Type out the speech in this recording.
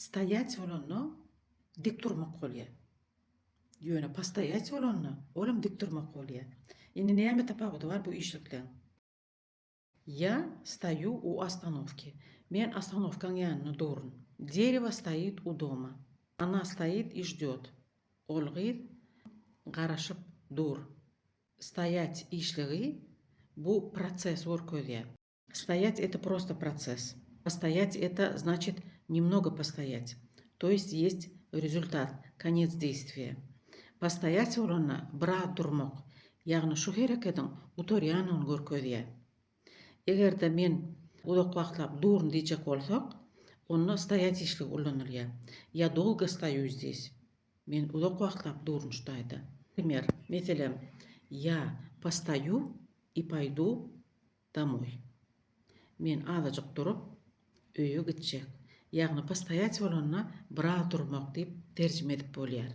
Стоять болонно dik turmak bolýar. Ýöne postoýać bolonny olam dik turmak bolýar. Indi näme tapaguty var bu işlikleň? Я стою у остановки. Мен остановкаň ýanyna durun. Дерево стоит у дома. Она стоит и ждет. Olgyr garaşyp dur. Стоять işligi bu процесс görkezýär. Стоять это просто процесс. Постоять это значит немного постоять. То есть результат, конец действия. Постоять болонна bir durmak. Ýagny şu hereketiň utoriýanyny görkezýär. Egerde men uzak wagtlap durun diýjek bolsak, onda стоять işligi ullanylýar. Я долго стою здесь. Men uzak wagtlap durunçdaýdy. Пример. Meselem, я постою и пойду домой. Men azyjyk durup öýe gitjek. Ýagny postoýać bolanyna bir durmak diýip terjime edip bolýar.